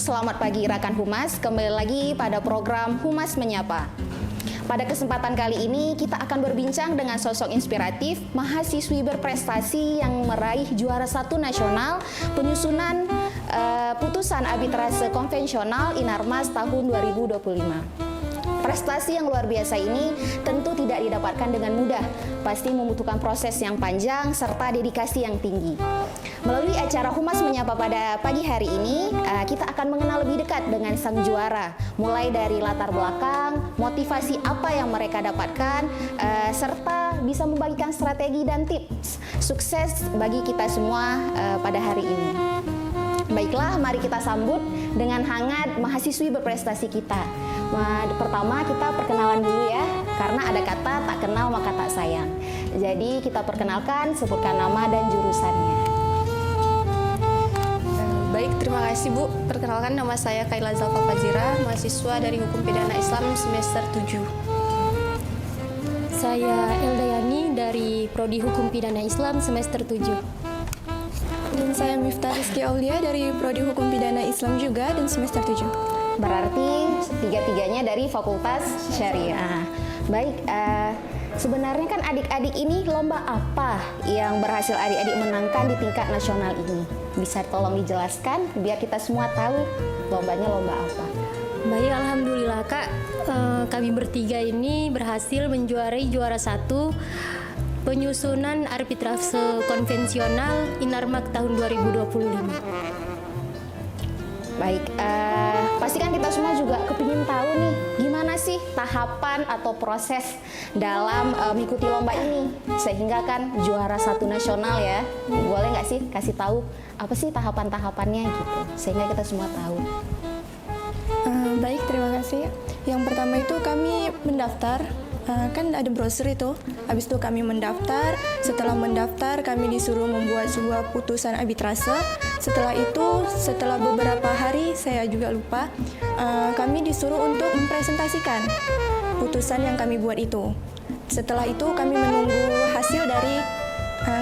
selamat pagi rekan Humas. Kembali lagi pada program Humas Menyapa. Pada kesempatan kali ini kita akan berbincang dengan sosok inspiratif, mahasiswi berprestasi yang meraih juara 1 nasional penyusunan putusan arbitrase konvensional Inarmas tahun 2025. Prestasi yang luar biasa ini tentu tidak didapatkan dengan mudah, pasti membutuhkan proses yang panjang serta dedikasi yang tinggi. Melalui acara Humas Menyapa pada pagi hari ini, kita akan mengenal lebih dekat dengan sang juara, mulai dari latar belakang, motivasi apa yang mereka dapatkan, serta bisa membagikan strategi dan tips sukses bagi kita semua pada hari ini. Baiklah, mari kita sambut dengan hangat mahasiswi berprestasi kita. Pertama kita perkenalan dulu ya, karena ada kata tak kenal maka tak sayang. Jadi kita perkenalkan, sebutkan nama dan jurusannya. Baik, terima kasih Bu. Perkenalkan, nama saya Kaila Zalfa Fazira, mahasiswa dari Hukum Pidana Islam semester 7. Saya Elda Yani dari Prodi Hukum Pidana Islam semester 7. Dan saya Miftah Rizky Aulia dari Prodi Hukum Pidana Islam juga dan semester 7. Berarti tiga-tiganya dari Fakultas Syariah. Baik, sebenarnya kan adik-adik ini lomba apa yang berhasil adik-adik menangkan di tingkat nasional ini? Bisa tolong dijelaskan biar kita semua tahu lombanya lomba apa? Baik, alhamdulillah Kak, kami bertiga ini berhasil menjuarai juara 1 penyusunan arbitrase konvensional Inarmak tahun 2025. Baik, pasti kan kita semua juga kepingin tahu nih gimana sih tahapan atau proses dalam mengikuti lomba ini sehingga kan juara 1 nasional ya. Boleh nggak sih kasih tahu apa sih tahapan-tahapannya gitu sehingga kita semua tahu. Baik, terima kasih. Yang pertama itu kami mendaftar. Kan ada brosur itu. Habis itu kami mendaftar. Setelah mendaftar kami disuruh membuat sebuah putusan arbitrase. Setelah itu, setelah beberapa hari, saya juga lupa, kami disuruh untuk mempresentasikan putusan yang kami buat itu. Setelah itu kami menunggu hasil dari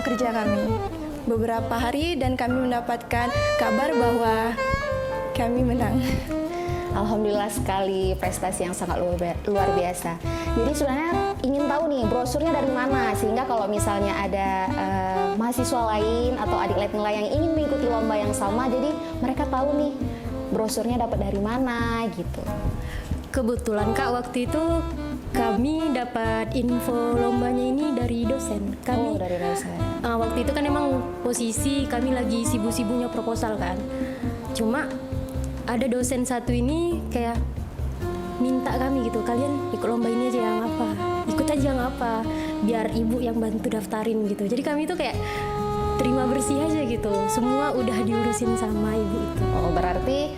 kerja kami beberapa hari dan kami mendapatkan kabar bahwa kami menang. Alhamdulillah sekali, prestasi yang sangat luar biasa. Jadi sebenarnya ingin tahu nih brosurnya dari mana sehingga kalau misalnya ada mahasiswa lain atau adik lain yang ingin mengikuti lomba yang sama, jadi mereka tahu nih brosurnya dapat dari mana gitu. Kebetulan Kak, waktu itu kami dapat info lombanya ini dari dosen. Kami dari dosen. Waktu itu kan emang posisi kami lagi sibuk-sibuknya proposal kan. Cuma ada dosen satu ini kayak minta kami gitu, kalian ikut lomba ini aja yang apa, ikut aja yang apa, biar ibu yang bantu daftarin gitu. Jadi kami tuh kayak terima bersih aja gitu, semua udah diurusin sama ibu itu. Oh, berarti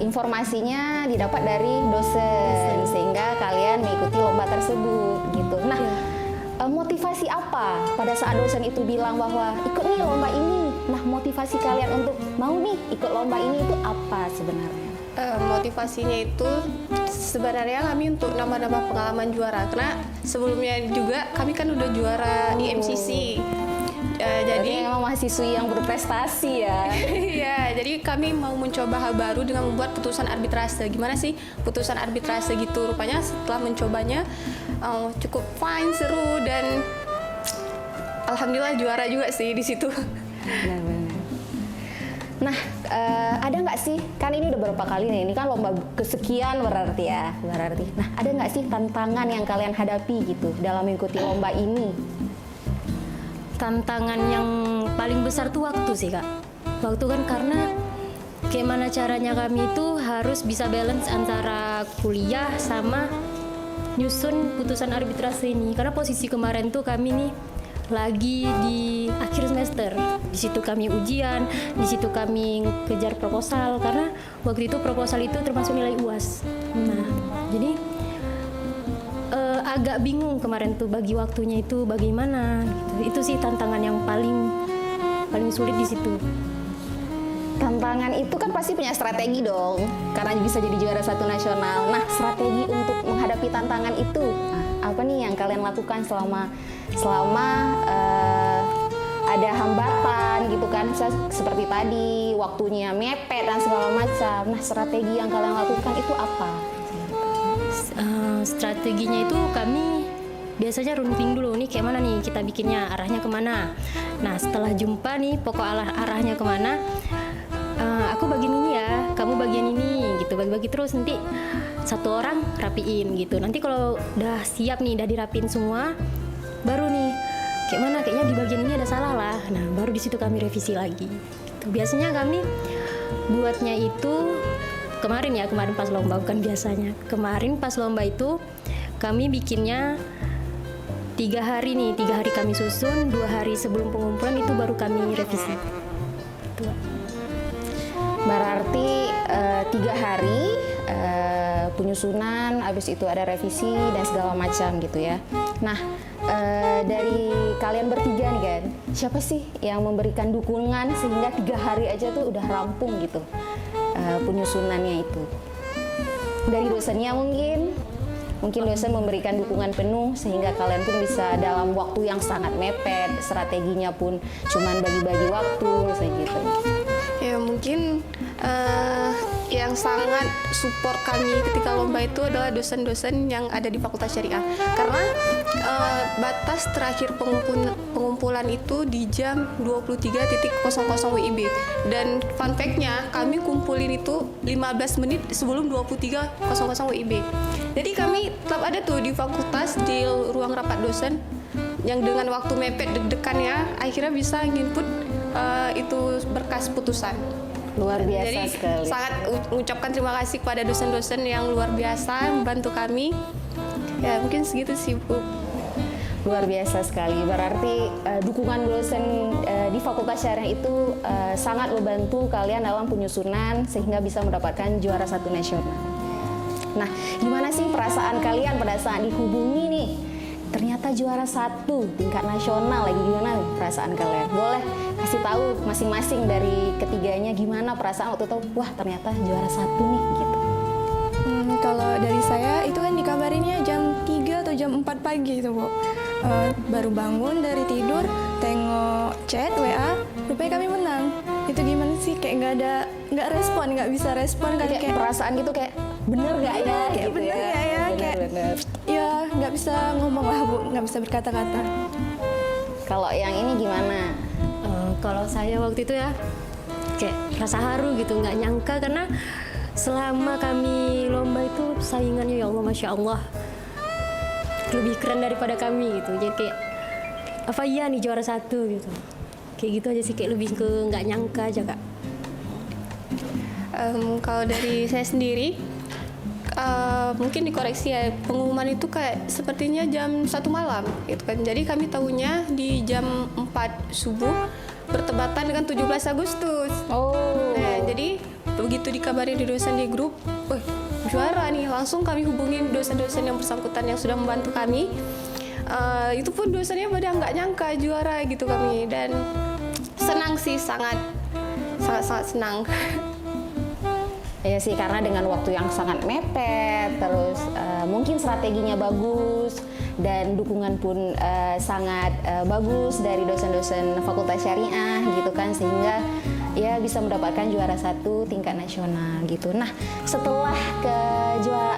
informasinya didapat dari dosen sehingga kalian mengikuti lomba tersebut gitu. Nah, motivasi apa pada saat dosen itu bilang bahwa ikut nih lomba ini? Nah, motivasi kalian untuk mau nih ikut lomba ini itu apa sebenarnya? Motivasinya itu sebenarnya kami untuk nambah-nambah pengalaman juara, karena sebelumnya juga kami kan udah juara di MCC. Jadi memang mahasiswi yang berprestasi ya. Iya, jadi kami mau mencoba hal baru dengan membuat putusan arbitrase. Gimana sih putusan arbitrase gitu? Rupanya setelah mencobanya cukup fine, seru, dan alhamdulillah juara juga sih di situ. Benar-benar. Nah, ada nggak sih, kan ini udah berapa kali nih, ini kan lomba kesekian berarti ya, Nah, ada nggak sih tantangan yang kalian hadapi gitu dalam mengikuti lomba ini? Tantangan yang paling besar tuh waktu sih Kak. Waktu kan karena gimana caranya kami itu harus bisa balance antara kuliah sama nyusun putusan arbitrase ini. Karena posisi kemarin tuh kami nih lagi di akhir semester. Di situ kami ujian, di situ kami kejar proposal karena waktu itu proposal itu termasuk nilai UAS. Nah, jadi agak bingung kemarin tuh bagi waktunya itu bagaimana gitu. Itu sih tantangan yang paling sulit di situ. Tantangan itu kan pasti punya strategi dong, karena bisa jadi juara 1 nasional. Nah, strategi untuk menghadapi tantangan itu, apa nih yang kalian lakukan selama ada hambatan gitu kan, seperti tadi waktunya mepet dan segala macam. Nah, strategi yang kalian lakukan itu apa? Strateginya itu kami biasanya runting dulu nih kayak mana nih kita bikinnya, arahnya kemana. Nah setelah jumpa nih pokok arahnya kemana, aku bagian ini ya, kamu bagian ini gitu, bagi-bagi terus, nanti satu orang rapiin gitu. Nanti kalau udah siap nih, udah dirapiin semua, baru nih kayak mana, kayaknya di bagian ini ada salah lah. Nah baru di situ kami revisi lagi gitu. Biasanya kami buatnya itu kemarin pas lomba, bukan biasanya. Kemarin pas lomba itu kami bikinnya 3 hari nih, 3 hari kami susun, 2 hari sebelum pengumpulan itu baru kami revisi. Gitu. Berarti 3 hari penyusunan, habis itu ada revisi dan segala macam gitu ya. Nah, dari kalian bertiga nih kan, siapa sih yang memberikan dukungan sehingga 3 hari aja tuh udah rampung gitu penyusunannya itu? Dari dosennya mungkin dosen memberikan dukungan penuh sehingga kalian pun bisa dalam waktu yang sangat mepet, strateginya pun cuman bagi-bagi waktu misalnya gitu. Ya mungkin yang sangat support kami ketika lomba itu adalah dosen-dosen yang ada di Fakultas Syariah, karena batas terakhir pengumpulan itu di jam 23.00 WIB, dan fun fact-nya kami kumpulin itu 15 menit sebelum 23.00 WIB. Jadi kami tetap ada tuh di fakultas, di ruang rapat dosen, yang dengan waktu mepet deg-degannya akhirnya bisa nginput itu berkas putusan. Luar biasa. Jadi sekali. sangat mengucapkan terima kasih kepada dosen-dosen yang luar biasa membantu kami. Ya mungkin segitu sih Bu. Luar biasa sekali. Berarti dukungan dosen di Fakultas Syariah itu sangat membantu kalian dalam penyusunan sehingga bisa mendapatkan juara 1 nasional. Nah, gimana sih perasaan kalian pada saat dihubungi nih? Ternyata juara 1 tingkat nasional lagi, gimana nih perasaan kalian? Boleh kasih tahu masing-masing dari ketiganya gimana perasaan waktu tahu, wah ternyata juara 1 nih gitu. Kalau dari saya itu kan dikabarinnya jam 3 atau jam 4 pagi itu Bu. Baru bangun dari tidur, tengok chat WA, rupanya kami menang. Itu gimana sih, kayak nggak respon, nggak bisa respon kan, kayak perasaan gitu kayak bener nggak ya? kayak Gitu bener nggak ya, kayak bener. ya nggak bisa ngomong lah Bu, nggak bisa berkata-kata. Kalau yang ini gimana? Kalau saya waktu itu ya kayak rasa haru gitu, nggak nyangka, karena selama kami lomba itu saingannya ya Allah Masya Allah lebih keren daripada kami gitu. Jadi kayak apa iya nih juara 1 gitu, kayak gitu aja sih, kayak lebih ke nggak nyangka aja Kak. Kalau dari saya sendiri, mungkin dikoreksi ya, pengumuman itu kayak sepertinya jam 1 malam gitu kan. Jadi kami tahunya di jam 4 subuh bertepatan dengan 17 Agustus. Oh. Nah, jadi begitu dikabarin di dosen di grup, wah juara nih, langsung kami hubungin dosen-dosen yang bersangkutan yang sudah membantu kami. Itu pun dosennya pada nggak nyangka juara gitu kami, dan senang sih, sangat senang. Ya sih, karena dengan waktu yang sangat mepet, terus mungkin strateginya bagus dan dukungan pun sangat bagus dari dosen-dosen Fakultas Syariah gitu kan, sehingga ya bisa mendapatkan juara 1 tingkat nasional gitu. Nah, setelah ke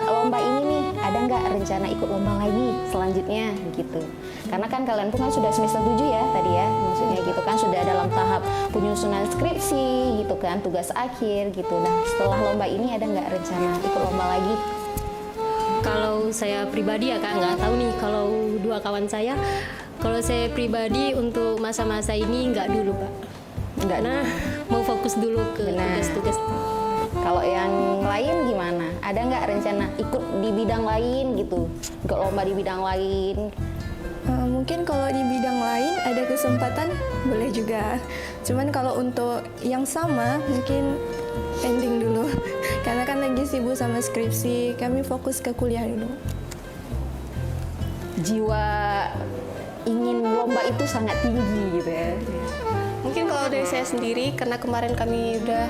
lomba ini nih, ada nggak rencana ikut lomba lagi selanjutnya gitu? Karena kan kalian pun kan sudah semester 7 ya tadi ya, maksudnya gitu kan, sudah dalam tahap penyusunan skripsi gitu kan, tugas akhir gitu. Nah, setelah lomba ini ada nggak rencana ikut lomba lagi? Kalau saya pribadi ya Kak, nggak tahu nih kalau dua kawan saya. Kalau saya pribadi untuk masa-masa ini nggak dulu Pak. Nggak. Karena mau fokus dulu ke Benar. tugas-tugas. Kalau yang lain gimana? Ada nggak rencana ikut di bidang lain gitu? Ikut lomba di bidang lain? Mungkin kalau di bidang lain ada kesempatan boleh juga. Cuman kalau untuk yang sama mungkin pending dulu. Karena kan lagi sibuk sama skripsi, kami fokus ke kuliah dulu. Jiwa ingin lomba itu sangat tinggi gitu ya. Mungkin kalau dari saya sendiri, karena kemarin kami udah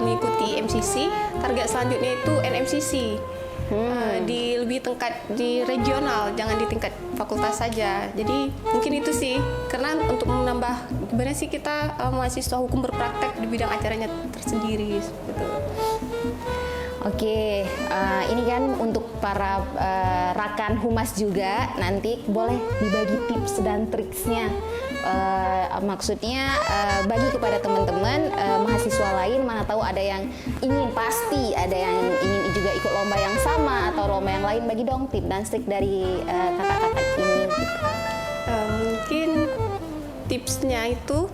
mengikuti MCC, target selanjutnya itu NMCC. di lebih tingkat di regional, jangan di tingkat fakultas saja. Jadi mungkin itu sih, karena untuk menambah gimana sih kita mahasiswa hukum berpraktek di bidang acaranya tersendiri gitu. Oke, ini kan untuk para rakan humas juga, nanti boleh dibagi tips dan triksnya. Maksudnya bagi kepada teman-teman mahasiswa lain, mana tahu ada yang ingin pasti, ada yang ingin juga ikut lomba yang sama atau lomba yang lain, bagi dong tips dan trik dari kakak-kakak ini. Mungkin tipsnya itu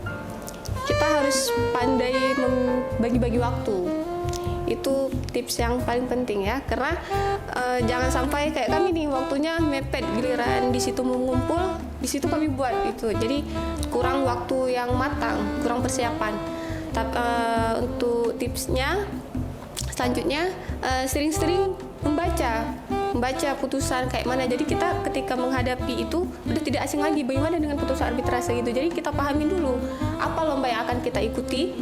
kita harus pandai membagi-bagi waktu. Itu tips yang paling penting ya, karena jangan sampai kayak kami nih waktunya mepet, giliran di situ mengumpul, di situ kami buat itu, jadi kurang waktu yang matang, kurang persiapan. Untuk tipsnya selanjutnya sering-sering membaca putusan kayak mana, jadi kita ketika menghadapi itu udah tidak asing lagi bagaimana dengan putusan arbitrase gitu. Jadi kita pahami dulu apa lomba yang akan kita ikuti.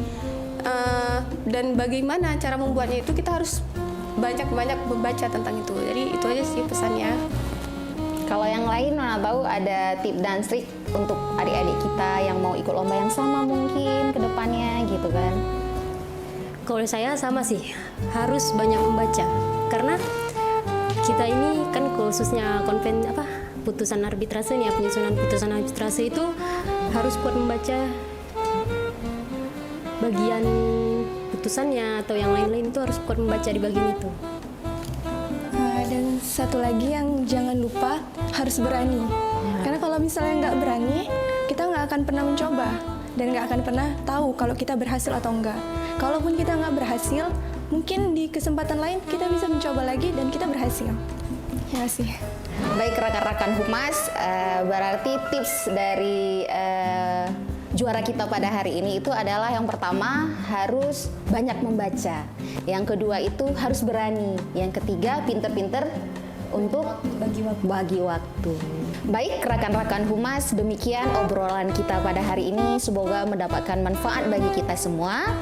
Dan bagaimana cara membuatnya itu kita harus banyak-banyak membaca tentang itu. Jadi itu aja sih pesannya. Kalau yang lain mana tahu ada tips dan trik untuk adik-adik kita yang mau ikut lomba yang sama mungkin ke depannya gitu kan. Kalau saya sama sih, harus banyak membaca. Karena kita ini kan khususnya putusan arbitrase nih, penyusunan putusan arbitrase itu harus kuat membaca bagian putusannya atau yang lain-lain, itu harus kuat membaca di bagian itu. Dan satu lagi yang jangan lupa, harus berani. Karena kalau misalnya nggak berani, kita nggak akan pernah mencoba dan nggak akan pernah tahu kalau kita berhasil atau enggak. Kalaupun kita nggak berhasil, mungkin di kesempatan lain kita bisa mencoba lagi dan kita berhasil. Ya sih. Baik rekan-rekan humas, berarti tips dari juara kita pada hari ini itu adalah yang pertama harus banyak membaca, yang kedua itu harus berani, yang ketiga pinter-pinter untuk bagi waktu. Baik rekan-rekan humas, demikian obrolan kita pada hari ini, semoga mendapatkan manfaat bagi kita semua.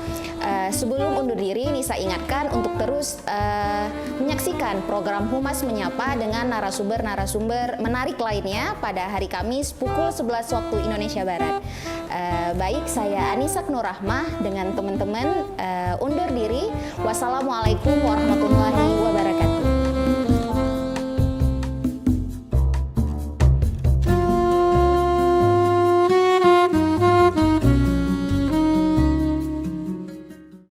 Sebelum undur diri, Nisa ingatkan untuk terus menyaksikan program Humas Menyapa dengan narasumber-narasumber menarik lainnya pada hari Kamis pukul 11 waktu Indonesia Barat. Baik, saya Anissa Nurrahmah dengan teman-teman undur diri. Wassalamualaikum warahmatullahi wabarakatuh.